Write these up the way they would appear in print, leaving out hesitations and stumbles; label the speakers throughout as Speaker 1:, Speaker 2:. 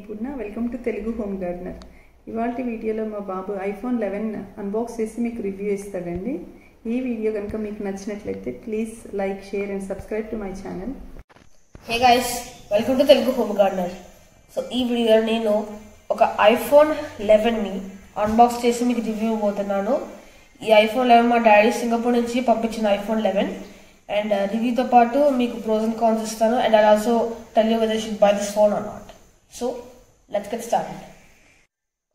Speaker 1: Purna. Welcome to Telugu home gardener. ఇవాల్టి వీడియోలో మా బాబు ఐఫోన్ 11 అన్బాక్స్ చేసి మీకు రివ్యూ ఇస్తాడండి. ఈ వీడియో కనుక మీకు నచ్చినట్లయితే please like, share and subscribe to my channel.
Speaker 2: Hey guys, welcome to Telugu home gardener. So ఈ వీడియోలో నేను ఒక ఐఫోన్ 11ని అన్బాక్స్ చేసి మీకు రివ్యూ ఇవ్వబోతున్నాను. ఈ ఐఫోన్ 11 మా డాడీ సింగపూర్ నుంచి పంపించిన ఐఫోన్ 11 అండ్ రివ్యూతో పాటు మీకు ప్రోస్ అండ్ కాన్స్ ఇస్తాను. And I also tell you whether you should buy this phone are not. So let's get started.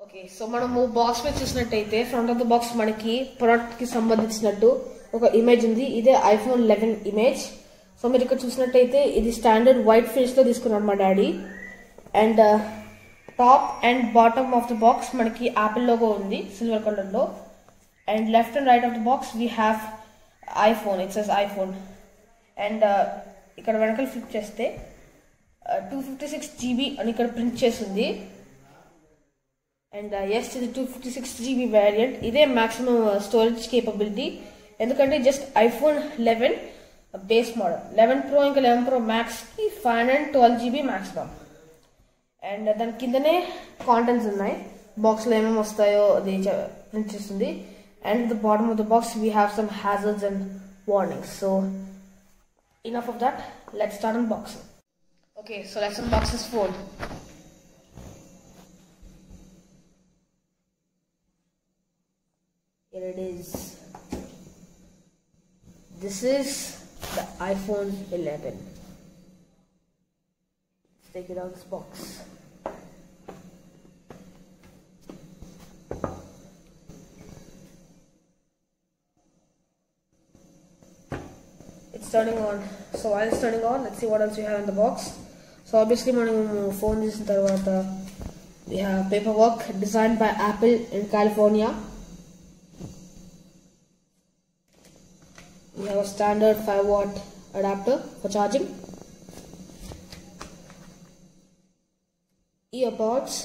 Speaker 2: Okay, so మనము బాక్స్ మీద చూసినట్టయితే ఫ్రంట్ ఆఫ్ ద బాక్స్ మనకి product కి సంబంధించినట్టు ఒక ఇమేజ్ ఉంది. ఇదే ఐఫోన్ 11 ఇమేజ్. సో మీరు ఇక్కడ చూసినట్టయితే ఇది స్టాండర్డ్ వైట్ ఫినిష్ లో తీసుకున్నాడు మా daddy. And top and bottom of the box మనకి యాపిల్ లోగో ఉంది సిల్వర్ కలర్ లో. And left and right of the box we have iPhone, it says iPhone. And ఇక్కడ వెనకాల ఫ్లిప్ చేస్తే 256 GB అని ఇక్కడ ప్రింట్ చేసింది. అండ్ ఎస్, ఇది 256 GB వేరియంట్. ఇదే మాక్సిమం స్టోరేజ్ కేపబిలిటీ, ఎందుకంటే just iPhone 11 base model. 11 Pro ఇంకా 11 Pro Max కి 512 GB మాక్సిమం. అండ్ దాని కిందనే కాంటెంట్స్ ఉన్నాయి, బాక్స్ లో ఏమేమి వస్తాయో అది ప్రింట్ చేస్తుంది. And at the bottom of the box we have some hazards and warnings. So enough of that, let's start unboxing. Okay, so let's unbox this phone. Here it is. This is the iPhone 11. Let's take it out of this box. Turning on. So while it's turning on, let's see what else we have in the box. So obviously మనం phone చేసిన తర్వాత we have paperwork designed by Apple in California. We have a standard 5-watt adapter for charging, earbuds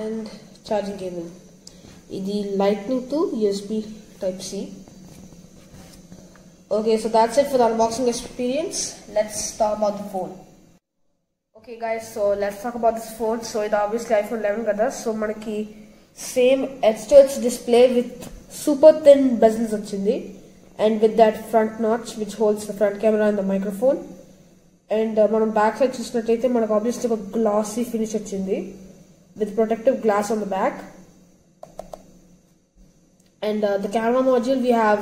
Speaker 2: and charging cable. ఇది lightning to USB type C. Okay, so that's it for the unboxing experience. Let's talk about the phone. Okay guys, so let's talk about this phone. So it's obviously iPhone 11 kada. So manaki same edge-to-edge display with super thin bezels vachindi, and with that front notch which holds the front camera and the microphone. And manam back side chusinattaithe manaku obviously oka glossy finish vachindi with protective glass on the back. And the camera module, we have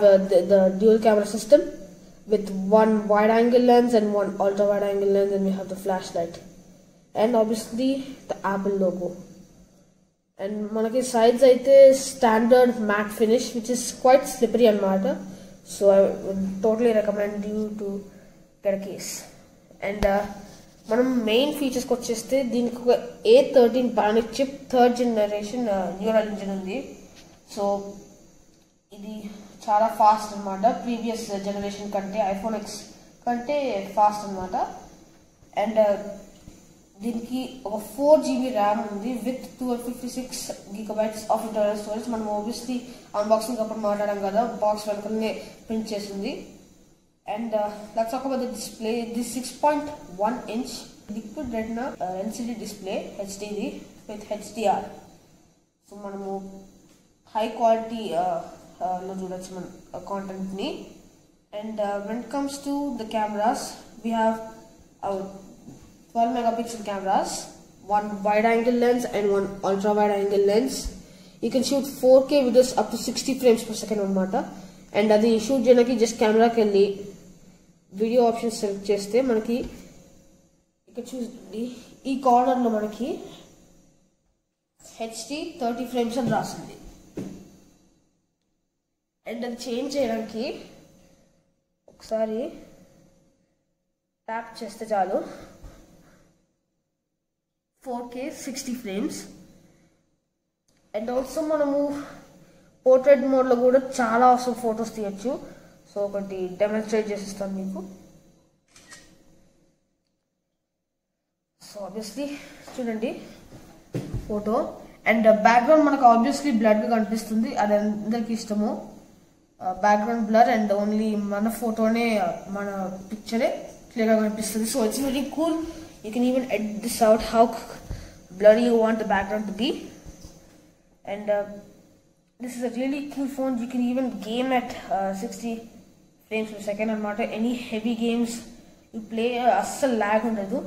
Speaker 2: the dual camera system with one wide angle lens and one ultra wide angle lens, and we have the flashlight and obviously the Apple logo. And manaki sides aithe standard matte finish which is quite slippery anamata, so I would totally recommend you to get a case. And మనం main ఫీచర్స్కి వచ్చేస్తే దీనికి ఒక A13 Bionic chip 3rd generation neural engine ఉంది. So ఇది చాలా fast అనమాట, previous generation కంటే ఐఫోన్ X కంటే ఫాస్ట్ అనమాట. అండ్ దీనికి ఒక 4 GB ర్యామ్ ఉంది with 256 GB of internal storage. మనం ఓబియస్లీ అన్బాక్సింగ్ అప్పుడు మాట్లాడాం కదా, బాక్స్ వెనకనే ప్రింట్ చేసింది. And let's talk about the display. ఇది 6.1 inch liquid retina LCD display, హెచ్డిది విత్ HDR. సో మనము హై క్వాలిటీ లో చూడొచ్చు మన కాంటెంట్ ని. And when it comes to the cameras, we have 12 megapixel cameras, one wide angle lens and one ultra wide angle lens. You can shoot 4K videos up to 60 frames per second anamata. And adi shoot cheyaniki just camera ki velli video options select cheste manaki ikkada చూడండి ఈ corner లో మనకి HD 30 frames అని రాసింది. And అది change చేయడానికి ఒకసారి tap చేస్తే చాలు, 4K 60 frames. అండ్ ఆల్సో మనము పోర్ట్రేట్ మోడ్లో కూడా చాలా అవసరం ఫొటోస్ తీయచ్చు. సో ఒకటి డెమాన్స్ట్రేట్ చేసిస్తాను మీకు. సో ఆబ్వియస్లీ చూడండి ఫోటో. అండ్ బ్యాక్గ్రౌండ్ మనకు ఆబ్వియస్లీ బ్లర్గా కనిపిస్తుంది, అది అందరికి ఇష్టము. background blur and only mana photo ne mana picture clear ga kanipistundi. So it's very cool You can even edit this out how blurry you want the background to be. And this is a really cool phone. You can even game at 60 frames per second and not any heavy games you play assal lag undadu,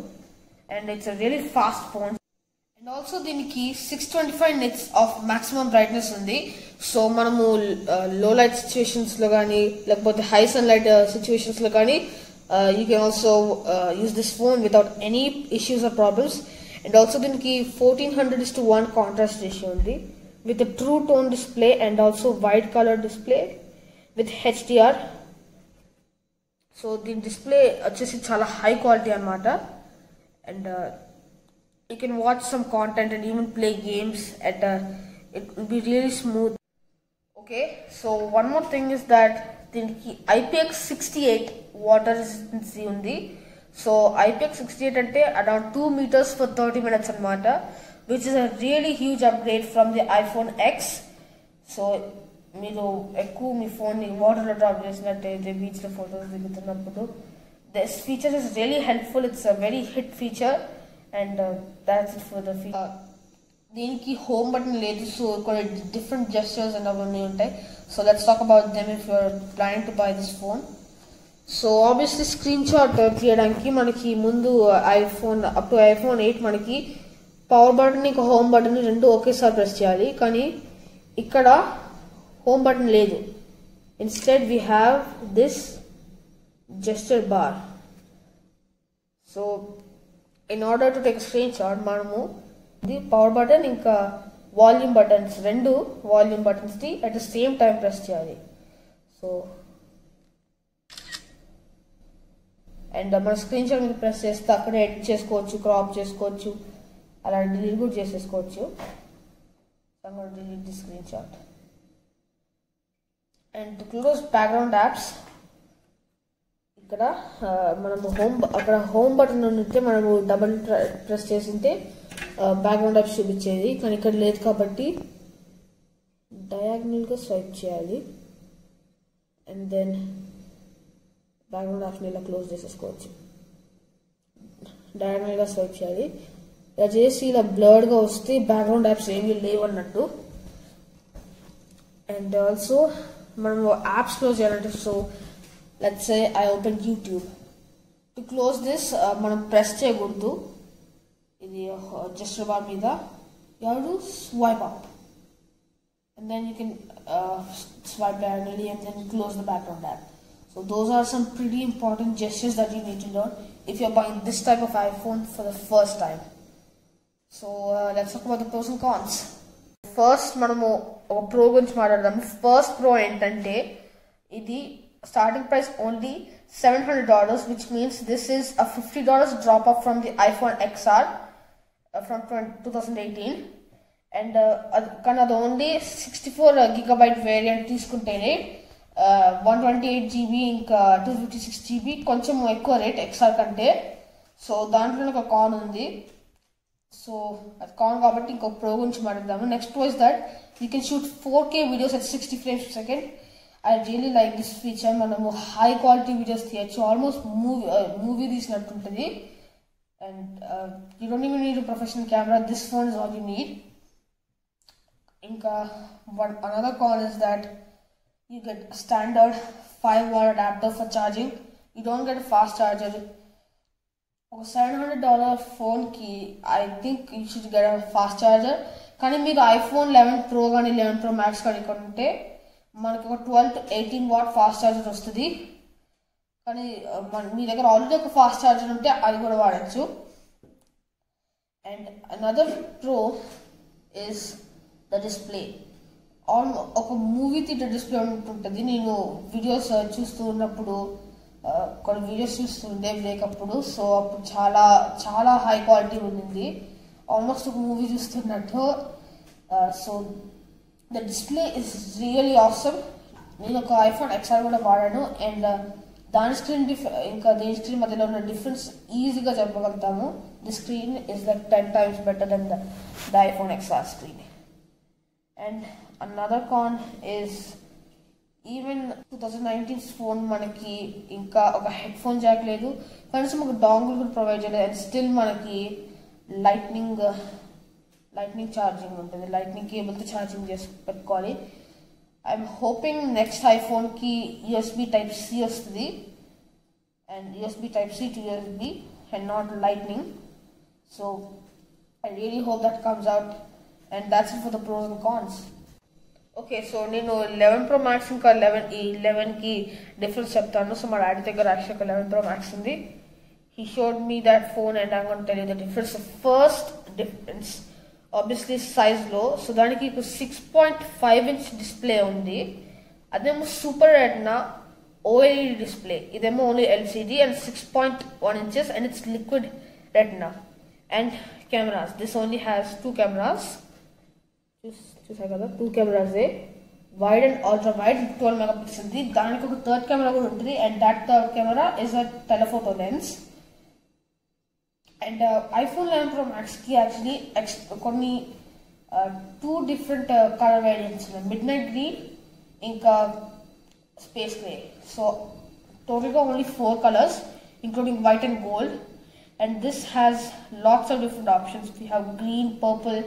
Speaker 2: and it's a really fast phone. And also దీనికి 625 nits of maximum brightness ఉంది. So మనము low light situations లో కానీ లేకపోతే high sunlight situations లో కానీ you can also use this phone without any issues or problems. And also దీనికి 1400:1 contrast ratio ఉంది with a true tone display and also wide color display with HDR. So the display వచ్చేసి చాలా high quality అన్నమాట. And you can watch some content and even play games at it will be really smooth. Okay, so one more thing is that దీనికి IPX68 water resistance ఉంది. So IPX68 అంటే around 2 meters for 30 minutes అన్నమాట, which is a really huge upgrade from the iPhone X. So మీరు ఎక్కువ మీ ఫోన్ని వాటర్లో drop చేసినట్టయితే బీచ్లో photos దిగుతున్నప్పుడు this feature is really helpful. It's a very hit feature. And that's it for the feature. దీనికి home button లేదు, so కొన్ని different gestures and అవన్నీ ఉంటాయి. So let's talk about them if you're planning to buy this phone. So obviously screen shot తీయడానికి మనకి ముందు iPhone up to iPhone 8 మనకి power button ఇంకా హోమ్ బటన్ రెండు ఒకేసారి ప్రెస్ చేయాలి, కానీ ఇక్కడ హోమ్ బటన్ లేదు. Instead we have this gesture bar. So in order to take a screenshot మనము the power button ఇంకా volume buttons రెండు volume buttons ని at the same time press చేయాలి. సో అండ్ మన స్క్రీన్ షాట్ మీద press చేస్తే అక్కడ ఎడిట్ చేసుకోవచ్చు, క్రాప్ చేసుకోవచ్చు, అలా డిలీట్ కూడా చేసేసుకోవచ్చు. I'm going to delete the screenshot. And to close background apps, ఇక్కడ మనము అక్కడ హోమ్ బటన్ ఉంటే మనము డబుల్ ప్రెస్ చేసింటే బ్యాక్గ్రౌండ్ యాప్స్ చూపించేది, కానీ ఇక్కడ లేదు కాబట్టి డయాగ్నల్గా స్వైప్ చేయాలి. అండ్ దెన్ బ్యాక్గ్రౌండ్ యాప్స్ని ఇలా క్లోజ్ చేసేసుకోవచ్చు. డయాగ్నల్గా స్వైప్ చేయాలి. ఇలా చేసి ఇలా బ్లర్డ్గా వస్తే బ్యాక్గ్రౌండ్ యాప్స్ ఏమీ లేవు అన్నట్టు. అండ్ ఆల్సో మనము యాప్స్ క్లోజ్ చేయాలంటే, so let's say I open YouTube. To close this, మనం ప్రెస్ చేయకూడదు. ఇది gesture bar మీద you have to swipe up and then you can swipe diagonally and then close the background app. So those are some pretty important gestures that you need to learn if you're buying this type of iPhone for the first time. So let's talk about the pros and cons. First మనము ఒక pro గురించి మాట్లాడదాము. First pro ఏంటంటే ఇది starting price only $700, which means this is a $50 drop off from the iPhone XR from 2018. And కానీ అది only 64GB variant తీసుకుంటేనే 128GB ఇంకా 256GB కొంచెం ఎక్కువ రేట్ XR కంటే. సో దాంట్లో ఒక కాన్ ఉంది. సో అది కాన్ కాబట్టి ఇంకొక ప్రో గురించి మాట్లాడదాము. Next pro is that you can shoot 4K videos at 60 frames per second. I really like this feature. మనము హై క్వాలిటీ వీడియోస్ తీయచ్చు, ఆల్మోస్ట్ మూవీ తీసినట్టు ఉంటుంది. And you don't even need professional camera, this phone is all you need. ఇంకా another con is that you get a standard 5-watt adapter for charging. You don't get a fast charger. ఒక $700 ఫోన్కి I think you should get a fast charger. కానీ మీరు iPhone 11 Pro కానీ 11 Pro Max కానీ కొంటే మనకి ఒక 12 to 18 watt ఫాస్ట్ ఛార్జర్ వస్తుంది. కానీ మీ దగ్గర ఆల్రెడీ ఒక ఫాస్ట్ ఛార్జర్ ఉంటే అది కూడా వాడచ్చు. And another pro is the display. ఒక మూవీ థియేటర్ డిస్ప్లే ఉంటుంటుంది. నేను వీడియోస్ చూస్తూ ఉన్నప్పుడు కొన్ని వీడియోస్ చూస్తుండే బ్రేక్ అప్పుడు, సో అప్పుడు చాలా చాలా హై క్వాలిటీ ఉండింది, ఆల్మోస్ట్ ఒక మూవీ చూస్తున్నట్టు. So the display is really awesome. నేను ఒక iPhone XR కూడా వాడాను. అండ్ దాని స్క్రీన్ ఇంకా దీని స్క్రీన్ మధ్యలో ఉన్న డిఫరెన్స్ ఈజీగా చెప్పగలుగుతాము. The screen is like 10 times better than the iPhone XR screen. And another con is even 2019 phone మనకి ఇంకా ఒక హెడ్ ఫోన్ జాక్ లేదు, కనీసం ఒక డాంగిల్ కూడా ప్రొవైడ్ చేయలేదు. అండ్ స్టిల్ మనకి లైట్నింగ్ ఛార్జింగ్ ఉంటుంది, లైట్నింగ్ కేబుల్తో ఛార్జింగ్ చేసి పెట్టుకోవాలి. ఐఎమ్ హోపింగ్ నెక్స్ట్ ఐఫోన్కి USB Type-C వస్తుంది, and USB Type-C to USB and not lightning. So I really hope that comes out, and that's it for the pros and cons. Okay, so నేను 11 Pro Max ఇంకా 11కి difference చెప్తాను. So మా daddy దగ్గర యాక్చువల్గా 11 Pro Max ఉంది. He showed me that phone and I'm going to tell you the difference. The first difference obviously size లో, so దానికి 6.5 inch display ఉంది, అదేమో సూపర్ రెటినా OLED display. ఇదేమో only LCD and 6.1 inches and it's liquid retina. And cameras, this only has 2 cameras. చూసా కదా, 2 cameras, wide and ultra wide, 12 megapixels ఉంది. దానికి ఒక థర్డ్ కెమెరా కూడా ఉంటుంది, and that third camera is a telephoto lens. And iPhone 11 Pro Max ki actually కొన్ని 2 different color variants ఉన్నాయి, midnight green ఇంకా space gray. So total only 4 colors including white and gold, and this has lots of different options. We have green, purple,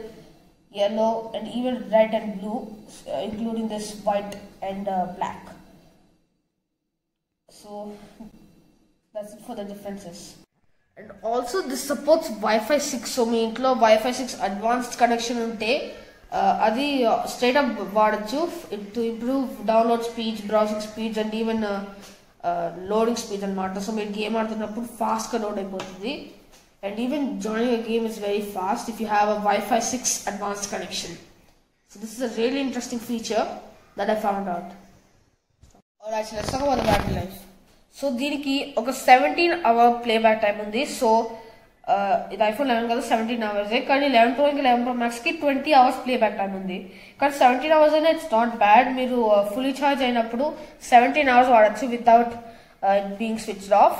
Speaker 2: yellow and even red and blue, including this white and black. So that's it for the differences. And also this supports Wi-Fi 6. So మీ ఇంట్లో Wi-Fi 6 advanced connection ఉంటే అది straight up వాడచ్చు to improve download speeds, browsing speeds and even loading speeds అన్నమాట. So మీరు game ఆడుతున్నప్పుడు ఫాస్ట్గా load అయిపోతుంది, and even joining a game is very fast if you have a Wi-Fi 6 advanced connection. So this is a really interesting feature that I found out. Alright, so let's talk about the battery life. So దీనికి ఒక 17-hour playback time ఉంది. So ఇది iPhone 11 కదా, 17 hours, కానీ 11 Pro ఇంకా 11 Pro Maxకి 20 hours playback time ఉంది. కానీ 17 hours అయినా ఇట్స్ నాట్ బ్యాడ్. మీరు ఫుల్లీ ఛార్జ్ అయినప్పుడు 17 hours వాడచ్చు without being switched off,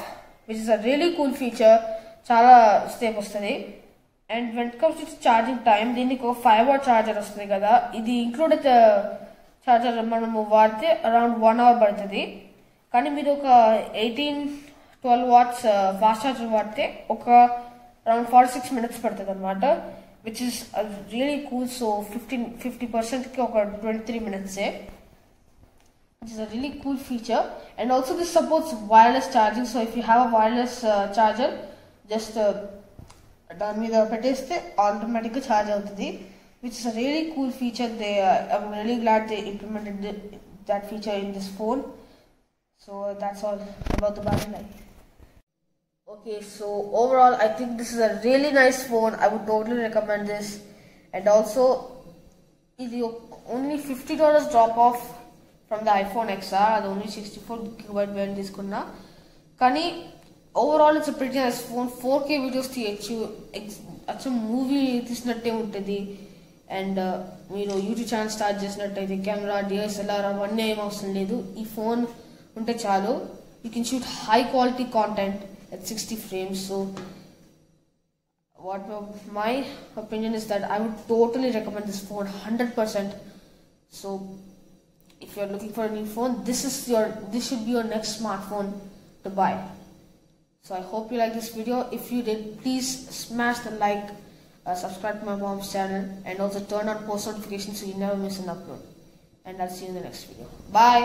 Speaker 2: which is a really cool feature. చాలా సేపు వస్తుంది. And when it comes to charging time, దీనికి ఒక 5-hour ఛార్జర్ వస్తుంది కదా, ఇది ఇంక్లూడెడ్ ఛార్జర్ మనము వాడితే అరౌండ్ 1 hour పడుతుంది. కానీ మీరు ఒక 18-12 watts ఫాస్ట్ ఛార్జర్ వాడితే ఒక అరౌండ్ 46 minutes పడుతుంది అనమాట, which is really cool. So 50%కి ఒక 23 minutes, which is a really cool feature. And also this supports wireless charging. So if you have a wireless charger, just దాని మీద పెట్టేస్తే ఆటోమేటిక్గా ఛార్జ్ అవుతుంది, which is a really cool feature. I'm really glad they implemented that feature in this phone. So that's all about the battery life. Okay, so overall I think this is a really nice phone. I would totally recommend this. And also ఇది only $50 drop off from the iPhone XR. అది only 64GB variant తీసుకున్నా, కానీ overall it's pretty nice phone. 4K videos తీయచ్చు, అచ్చం movie తీసినట్టే ఉంటుంది. And మీరు YouTube channel start చేసినట్టయితే camera, DSLR అవన్నీ ఏం అవసరం లేదు, ఈ ఫోన్ ఉంటే చాలు. You can shoot high quality content at 60 frames. So what my opinion is that I would totally recommend this phone 100%. So if you're looking for a new phone, this should be your next smartphone to buy. So I hope you like this video. If you did, please smash the like, subscribe to my mom's channel, and also turn on post notifications so you never miss an upload. And I'll see you in the next video. Bye.